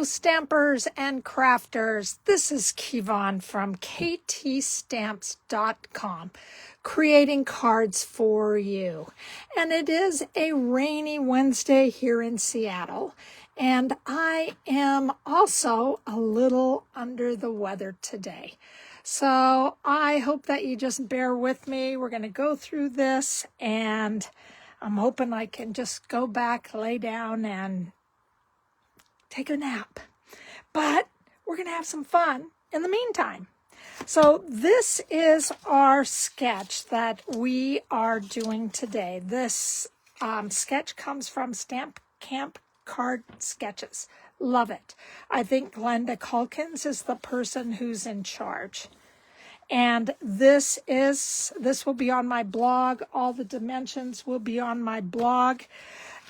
stampers and crafters. This is Kevon from ktstamps.com, creating cards for you. And it is a rainy Wednesday here in Seattle. And I am also a little under the weather today. So I hope that you just bear with me. We're going to go through this, and I'm hoping I can just go back, lay down, and take a nap. But we're going to have some fun in the meantime. So this is our sketch that we are doing today. This sketch comes from Stamp Camp Card Sketches. Love it. I think Glenda Calkins is the person who's in charge. And this will be on my blog. All the dimensions will be on my blog.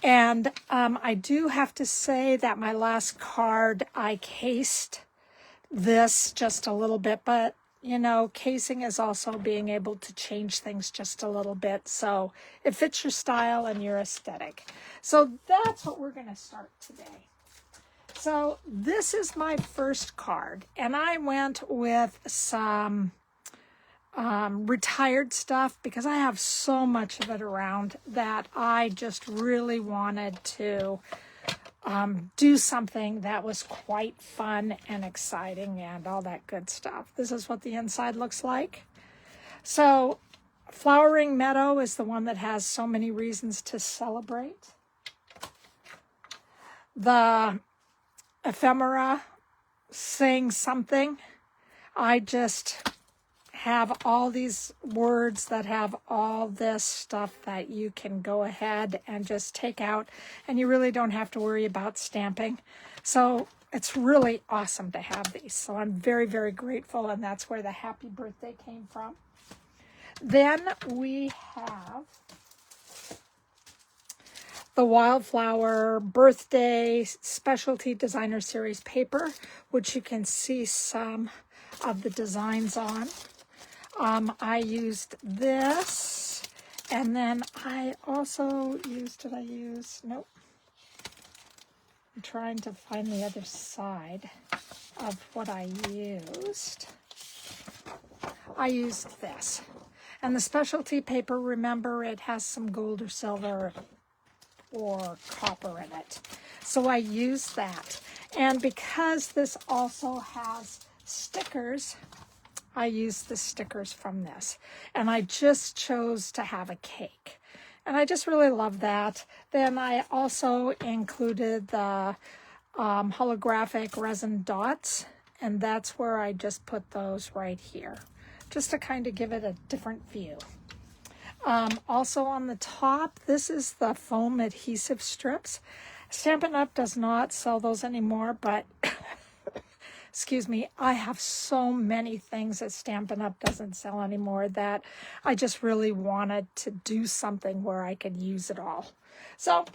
And I do have to say that my last card, I cased this just a little bit. But, you know, casing is also being able to change things just a little bit. So it fits your style and your aesthetic. So that's what we're going to start today. So this is my first card. And I went with some retired stuff because I have so much of it around that I just really wanted to do something that was quite fun and exciting and all that good stuff. This is what the inside looks like. So Flowering Meadow is the one that has so many reasons to celebrate. The Ephmera, Sing Something. I just have all these words that have all this stuff that you can go ahead and just take out, and you really don't have to worry about stamping. So it's really awesome to have these. So I'm very, very grateful, and that's where the happy birthday came from. Then we have the Wildflower Birthday Specialty Designer Series paper, which you can see some of the designs on. I used this, and then I also used, nope. I'm trying to find the other side of what I used. I used this. And the specialty paper, remember, it has some gold or silver or copper in it. So I used that. And because this also has stickers, I used the stickers from this. And I just chose to have a cake. And I just really love that. Then I also included the holographic resin dots. And that's where I just put those right here, just to kind of give it a different view. Also on the top, this is the foam adhesive strips. Stampin' Up! Does not sell those anymore, but excuse me, I have so many things that Stampin' Up! Doesn't sell anymore that I just really wanted to do something where I could use it all. So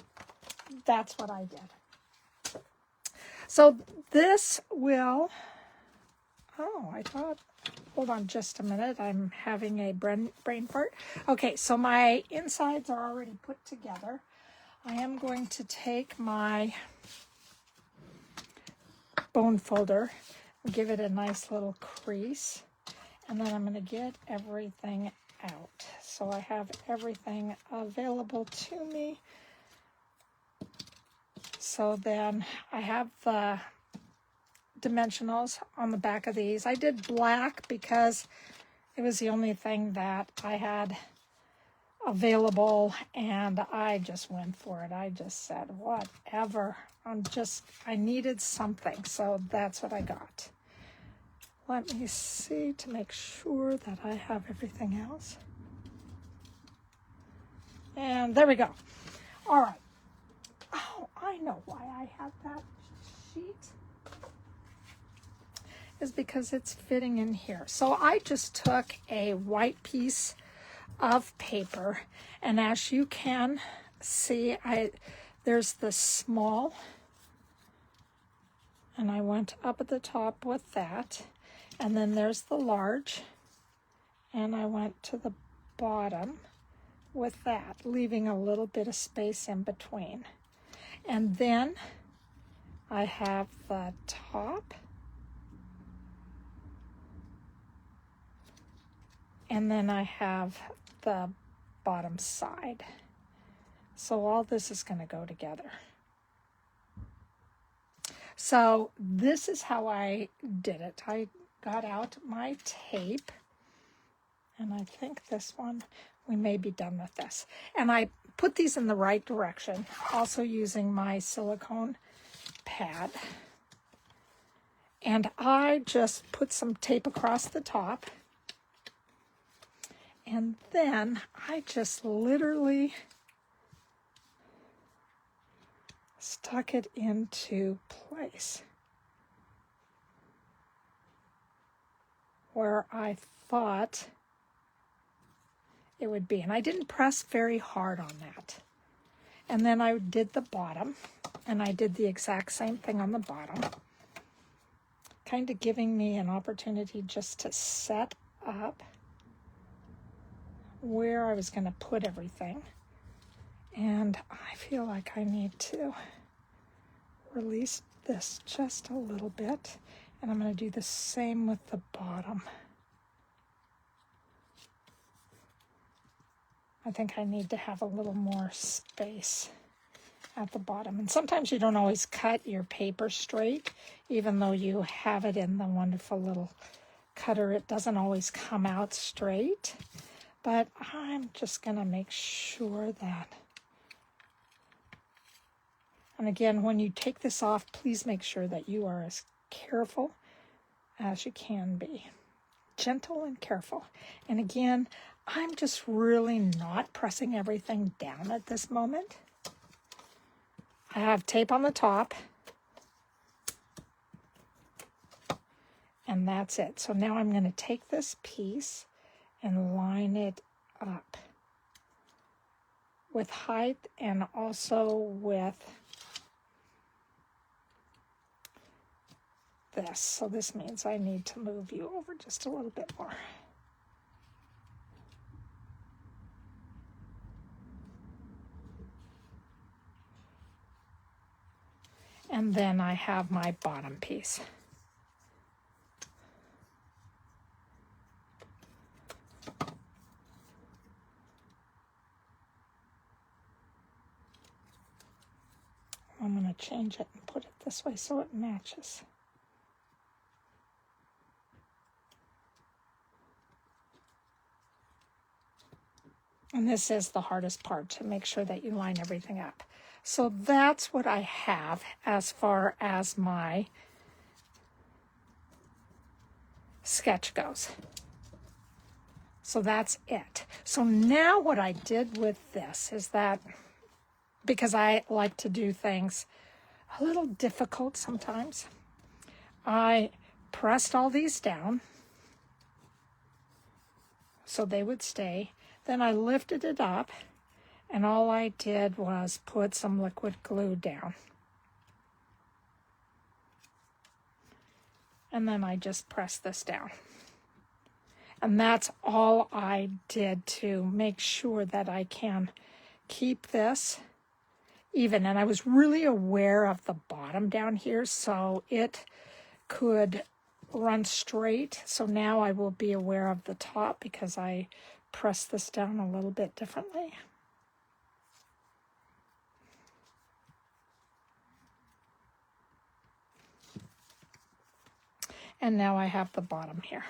that's what I did. So this will, I thought, hold on just a minute. I'm having a brain fart. Okay, so my insides are already put together. I am going to take my bone folder, give it a nice little crease, and then I'm going to get everything out. So I have everything available to me. So then I have the dimensionals on the back of these. I did black because it was the only thing that I had available, and I just went for it. I just said, whatever. I needed something, so that's what I got. Let me see to make sure that I have everything else. And there we go. All right. Oh, I know why I have that sheet. Is because it's fitting in here. So I just took a white piece of paper, and as you can see, there's the small, and I went up at the top with that, and then there's the large, and I went to the bottom with that, leaving a little bit of space in between. And then I have the top, and then I have the bottom side. So all this is going to go together. So this is how I did it. I got out my tape, and I think this one, we may be done with this. And I put these in the right direction, also using my silicone pad. And I just put some tape across the top. And then I just literally stuck it into place where I thought it would be. And I didn't press very hard on that. And then I did the bottom, and I did the exact same thing on the bottom, kind of giving me an opportunity just to set up where I was going to put everything. And I feel like I need to release this just a little bit, and I'm going to do the same with the bottom. I think I need to have a little more space at the bottom. And sometimes you don't always cut your paper straight, even though you have it in the wonderful little cutter. It doesn't always come out straight, but I'm just going to make sure that. And again, when you take this off, please make sure that you are as careful as you can be. Gentle and careful. And again, I'm just really not pressing everything down at this moment. I have tape on the top. And that's it. So now I'm going to take this piece and line it up with height and also with this. So this means I need to move you over just a little bit more. And then I have my bottom piece. I'm going to change it and put it this way so it matches. And this is the hardest part, to make sure that you line everything up. So that's what I have as far as my sketch goes. So that's it. So now what I did with this is that, because I like to do things a little difficult sometimes, I pressed all these down so they would stay. Then I lifted it up, and all I did was put some liquid glue down. And then I just pressed this down. And that's all I did to make sure that I can keep this even. And I was really aware of the bottom down here, so it could run straight. So now I will be aware of the top because I pressed this down a little bit differently. And now I have the bottom here.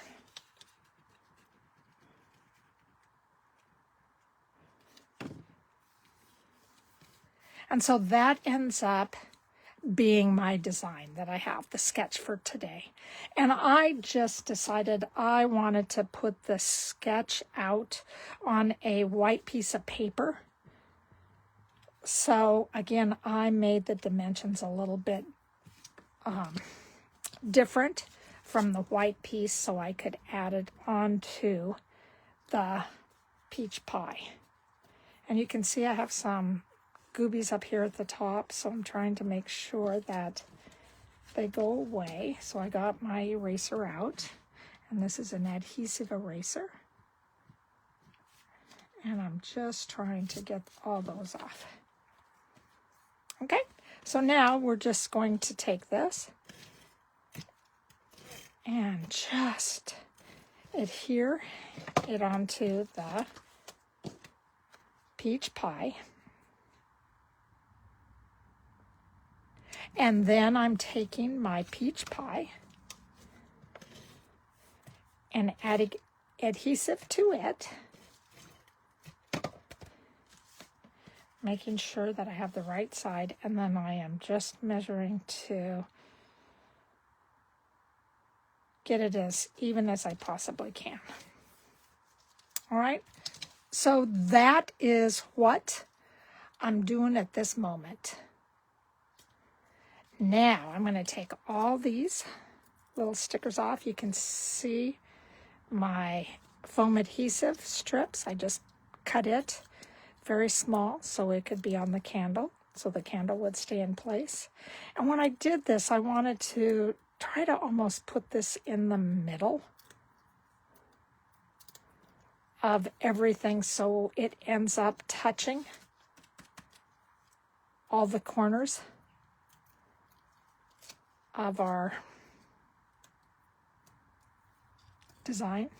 And so that ends up being my design that I have, the sketch for today. And I just decided I wanted to put the sketch out on a white piece of paper. So again, I made the dimensions a little bit different from the white piece so I could add it onto the peach pie. And you can see I have some goobies up here at the top, so I'm trying to make sure that they go away. So I got my eraser out, and this is an adhesive eraser, and I'm just trying to get all those off. Okay, So now we're just going to take this and just adhere it onto the peach pie. And then I'm taking my peach pie and adding adhesive to it, making sure that I have the right side, and then I am just measuring to get it as even as I possibly can. All right, so that is what I'm doing at this moment. Now I'm going to take all these little stickers off. You can see my foam adhesive strips. I just cut it very small so it could be on the candle, so the candle would stay in place. And when I did this, I wanted to try to almost put this in the middle of everything so it ends up touching all the corners of our design.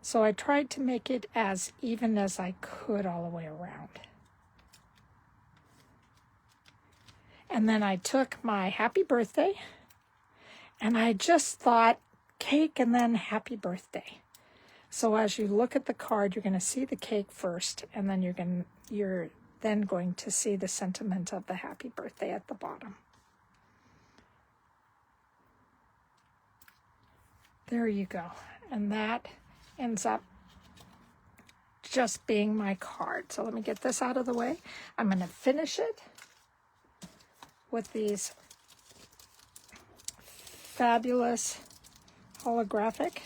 So I tried to make it as even as I could all the way around. And then I took my happy birthday and I just thought cake and then happy birthday. So as you look at the card, you're going to see the cake first, and then you're then going to see the sentiment of the happy birthday at the bottom. There you go. And that ends up just being my card. So let me get this out of the way. I'm going to finish it with these fabulous holographic.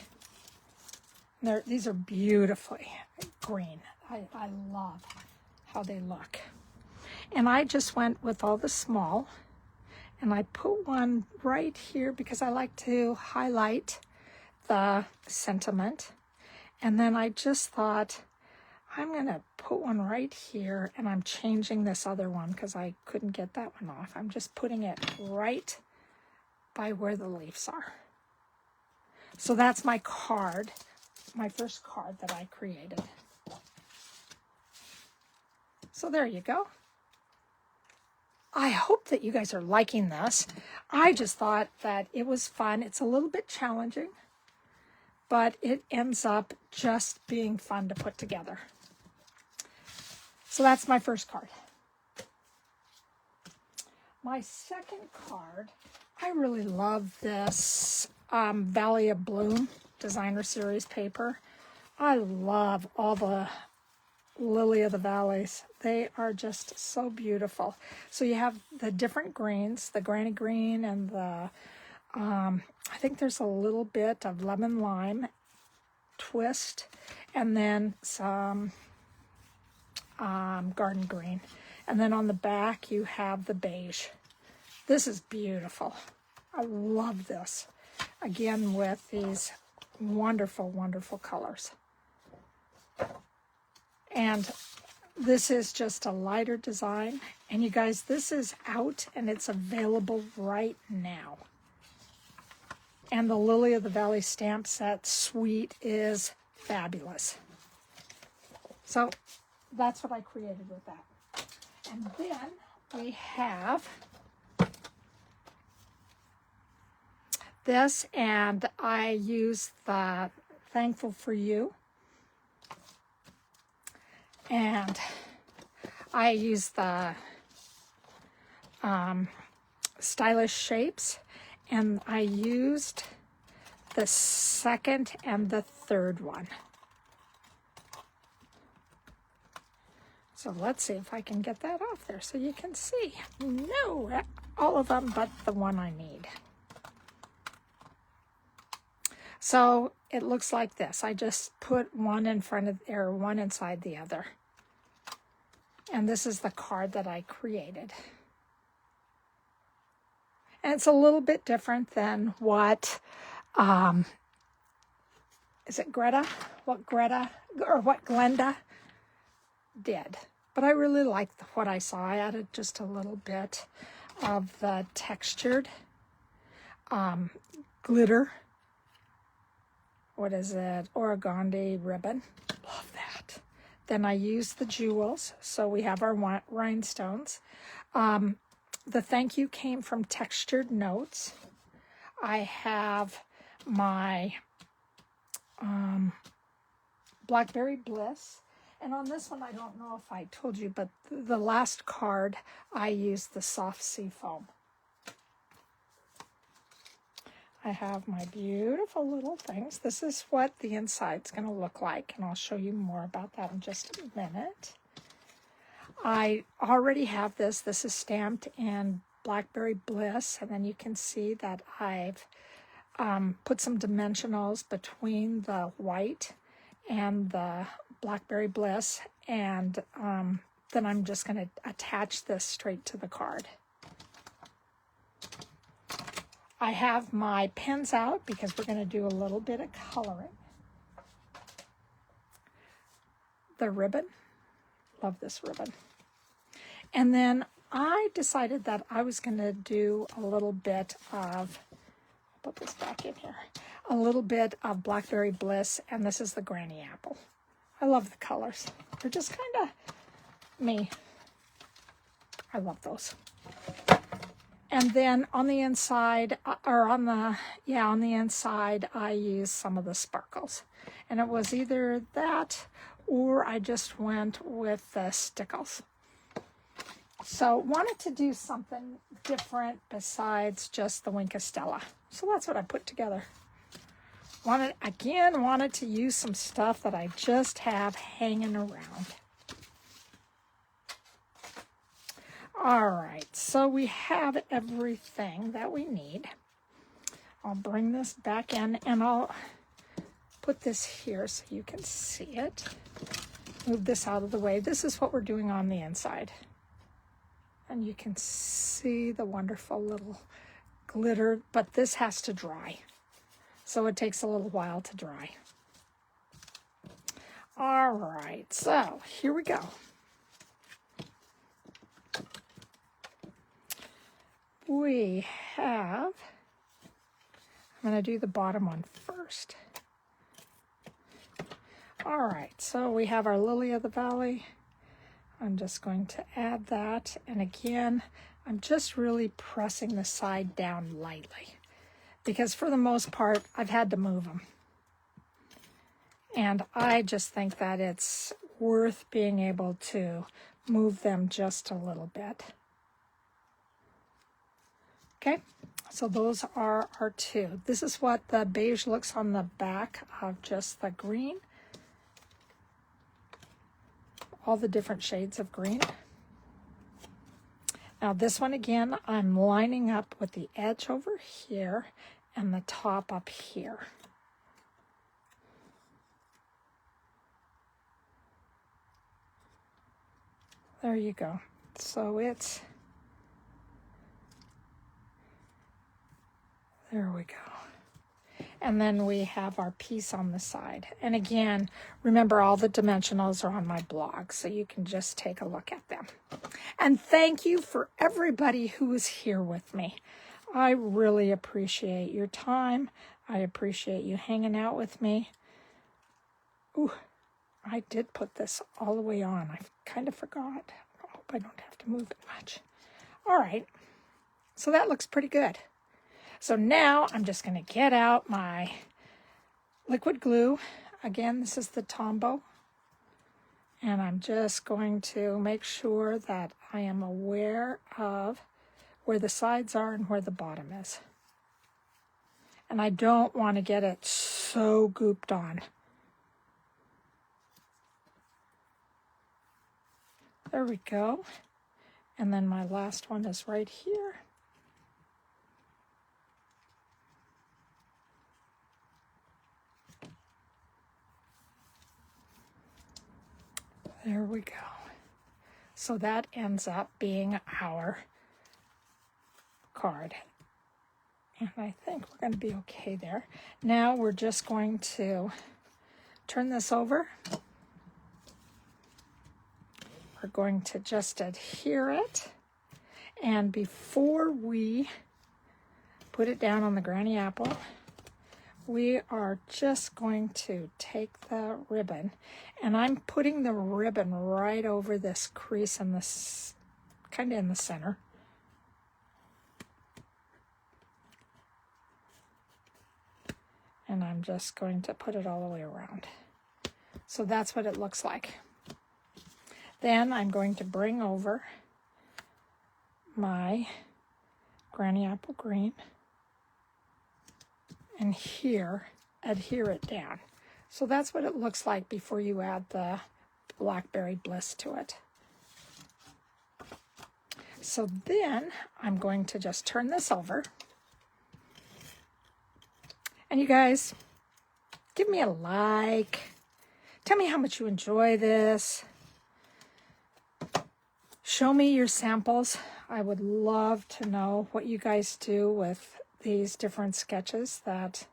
These are beautifully green. I love how they look. And I just went with all the small, and I put one right here because I like to highlight the sentiment. And then I just thought, I'm going to put one right here, and I'm changing this other one because I couldn't get that one off. I'm just putting it right by where the leaves are. So that's my card, my first card that I created. So there you go. I hope that you guys are liking this. I just thought that it was fun. It's a little bit challenging, but it ends up just being fun to put together. So that's my first card. My second card, I really love this Valley of Bloom Designer Series paper. I love all the Lily of the Valleys. They are just so beautiful. So you have the different greens, the granny green and the, I think there's a little bit of lemon lime twist, and then some garden green. And then on the back you have the beige. This is beautiful. I love this. Again, with these wonderful, wonderful colors. And this is just a lighter design. And you guys, this is out and it's available right now. And the Lily of the Valley stamp set suite is fabulous. So that's what I created with that. And then we have this, and I use the Thankful for You. And I use the Stylish Shapes, and I used the second and the third one. So let's see if I can get that off there so you can see. No, all of them but the one I need. So it looks like this. I just put one in front of, or one inside the other. And this is the card that I created. And it's a little bit different than what, is it Greta? What Greta, or what Glenda did. but I really liked what I saw. I added just a little bit of the textured glitter. What is it? Organdy ribbon. Love that. Then I used the jewels. So we have our rhinestones. The thank you came from Textured Notes. I have my Blackberry Bliss. And on this one, I don't know if I told you, but the last card, I used the soft sea foam. I have my beautiful little things. This is what the inside's going to look like, and I'll show you more about that in just a minute. I already have this. This is stamped in Blackberry Bliss, and then you can see that I've put some dimensionals between the white and the Blackberry Bliss, and then I'm just going to attach this straight to the card. I have my pens out because we're going to do a little bit of coloring. The ribbon, love this ribbon. And then I decided that I was going to do a little bit of, I'll put this back in here, a little bit of Blackberry Bliss, and this is the Granny Apple. I love the colors. They're just kind of me. I love those. And then on the inside, on the inside, I used some of the sparkles. And it was either that or I just went with the Stickles. So wanted to do something different besides just the Wink of Stella. So that's what I put together. Wanted to use some stuff that I just have hanging around. All right, so we have everything that we need. I'll bring this back in and I'll put this here so you can see it. Move this out of the way. This is what we're doing on the inside. And you can see the wonderful little glitter, but this has to dry. So it takes a little while to dry. All right, so here we go. We have, I'm going to do the bottom one first. All right, so we have our Lily of the Valley. I'm just going to add that. And again, I'm just really pressing the side down lightly because for the most part, I've had to move them. And I just think that it's worth being able to move them just a little bit. Okay, so those are our two. This is what the beige looks on the back of just the green. All the different shades of green. Now this one again, I'm lining up with the edge over here and the top up here. There you go. So it's, there we go. And then we have our piece on the side. And again, remember all the dimensionals are on my blog, so you can just take a look at them. And thank you for everybody who is here with me. I really appreciate your time. I appreciate you hanging out with me. Ooh, I did put this all the way on. I kind of forgot. I hope I don't have to move it much. All right, so that looks pretty good. So now I'm just going to get out my liquid glue. Again, this is the Tombow. And I'm just going to make sure that I am aware of where the sides are and where the bottom is. And I don't want to get it so gooped on. There we go. And then my last one is right here. There we go. So that ends up being our card. And I think we're going to be okay there. Now we're just going to turn this over. we're going to just adhere it. And before we put it down on the granny apple, we are just going to take the ribbon, and I'm putting the ribbon right over this crease in this, kind of in the center. And I'm just going to put it all the way around. So that's what it looks like. Then I'm going to bring over my granny apple green and here adhere it down. So that's what it looks like before you add the Blackberry Bliss to it. So then I'm going to just turn this over. And you guys, give me a like. Tell me how much you enjoy this. Show me your samples. I would love to know what you guys do with these different sketches that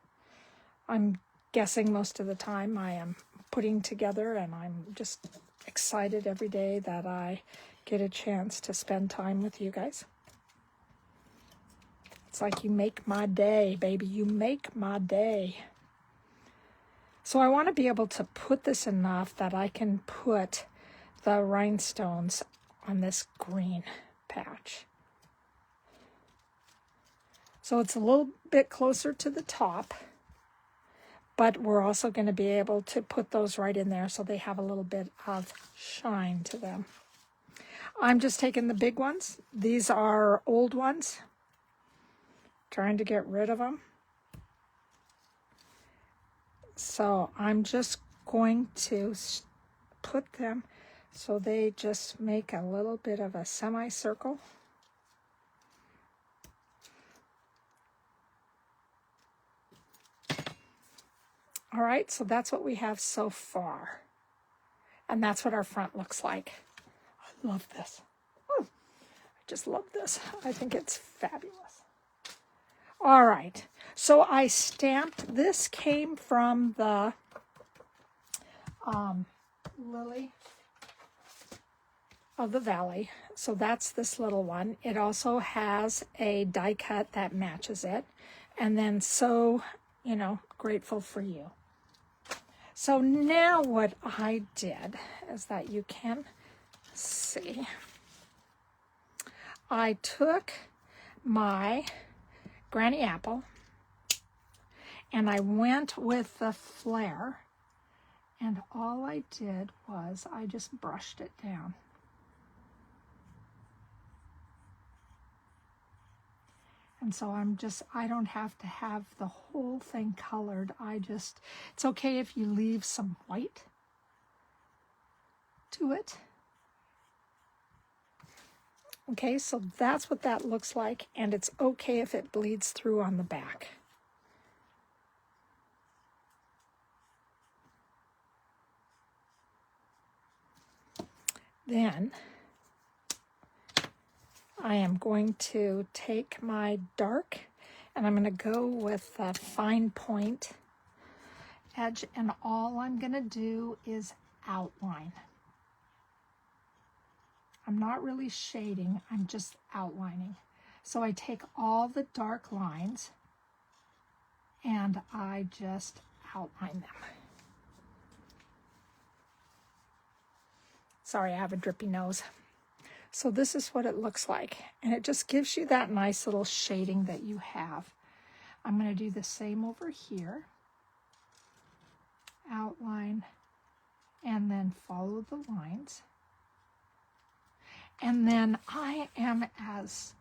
I'm guessing most of the time I am putting together, and I'm just excited every day that I get a chance to spend time with you guys. It's like you make my day, baby. You make my day. So I want to be able to put this enough that I can put the rhinestones on this green patch. So it's a little bit closer to the top, but we're also going to be able to put those right in there so they have a little bit of shine to them. I'm just taking the big ones. These are old ones. Trying to get rid of them. So I'm just going to put them so they just make a little bit of a semicircle. All right, so that's what we have so far. And that's what our front looks like. I love this. I just love this. I think it's fabulous. All right, so I stamped, this came from the Lily of the Valley. So that's this little one. It also has a die cut that matches it. And then so, you know, grateful for you. So now what I did is that you can see, I took my granny apple and I went with the flare, and all I did was I just brushed it down. And so I don't have to have the whole thing colored. It's okay if you leave some white to it. Okay, so that's what that looks like, and it's okay if it bleeds through on the back. Then I am going to take my dark, and I'm going to go with the fine point edge, and all I'm going to do is outline. I'm not really shading, I'm just outlining. So I take all the dark lines and I just outline them. Sorry, I have a drippy nose. So this is what it looks like, and it just gives you that nice little shading that you have. I'm going to do the same over here. Outline and then follow the lines. And then I am as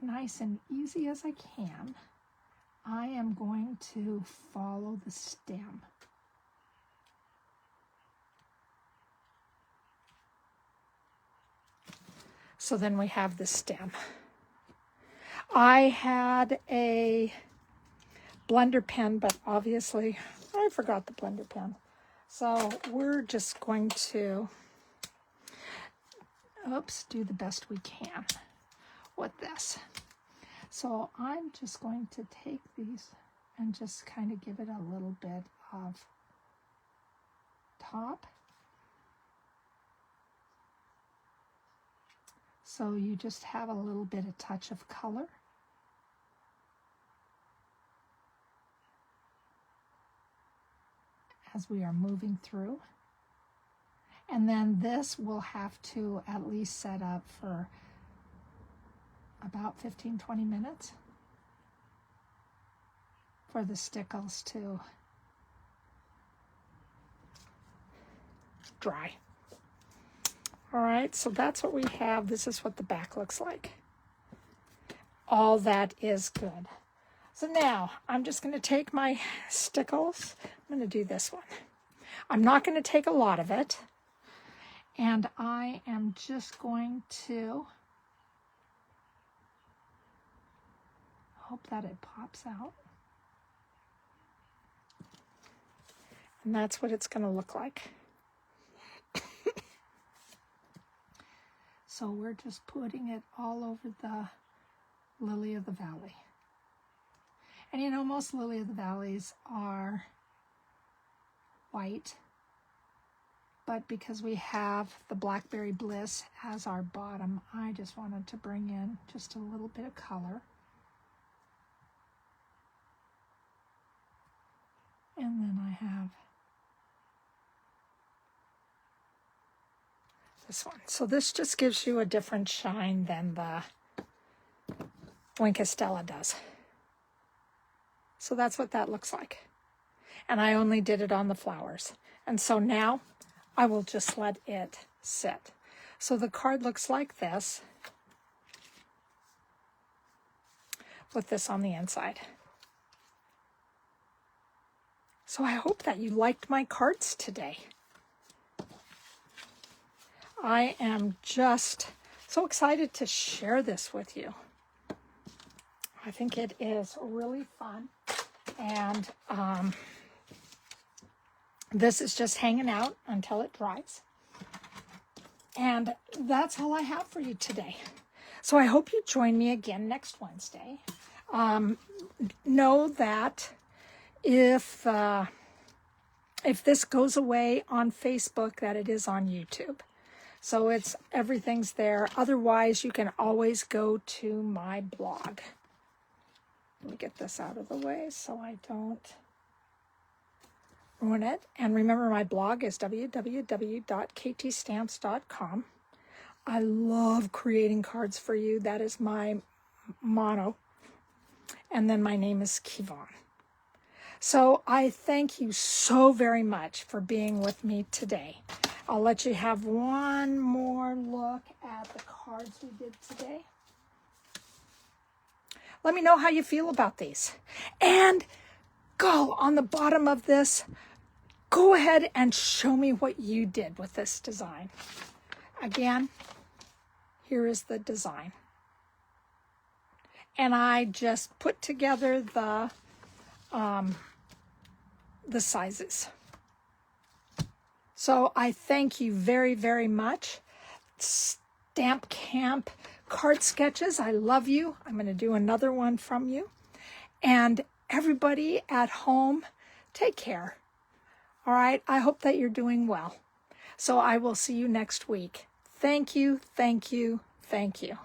nice and easy as I can. I am going to follow the stem. So then we have the stem. I had a blender pen, but obviously I forgot the blender pen. So we're just going to do the best we can with this. So I'm just going to take these and just kind of give it a little bit of top So you just have a little bit of touch of color. As we are moving through. And then this will have to at least set up for about 15-20 minutes for the stickles to dry. All right, so that's what we have. This is what the back looks like. All that is good. So now I'm just going to take my stickles. I'm going to do this one. I'm not going to take a lot of it. And I am just going to hope that it pops out. And that's what it's going to look like. So we're just putting it all over the lily of the valley. And you know, most lily of the valleys are white, but because we have the Blackberry Bliss as our bottom, I just wanted to bring in just a little bit of color. And then I have this one. So this just gives you a different shine than the Winkestella does. So that's what that looks like. And I only did it on the flowers. And so now I will just let it sit. So the card looks like this with this on the inside. So I hope that you liked my cards today. I am just so excited to share this with you. I think it is really fun. And this is just hanging out until it dries. And that's all I have for you today. So I hope you join me again next Wednesday. Know that if this goes away on Facebook, that it is on YouTube. So everything's there. Otherwise, you can always go to my blog. Let me get this out of the way so I don't ruin it. And remember, my blog is www.ktstamps.com. I love creating cards for you. That is my motto. And then my name is Kevon. So I thank you so very much for being with me today. I'll let you have one more look at the cards we did today. Let me know how you feel about these. And go on the bottom of this, go ahead and show me what you did with this design. Again, here is the design. And I just put together the sizes. So I thank you very, very much. Stamp Camp Card Sketches, I love you. I'm going to do another one from you. And everybody at home, take care. All right, I hope that you're doing well. So I will see you next week. Thank you, thank you, thank you.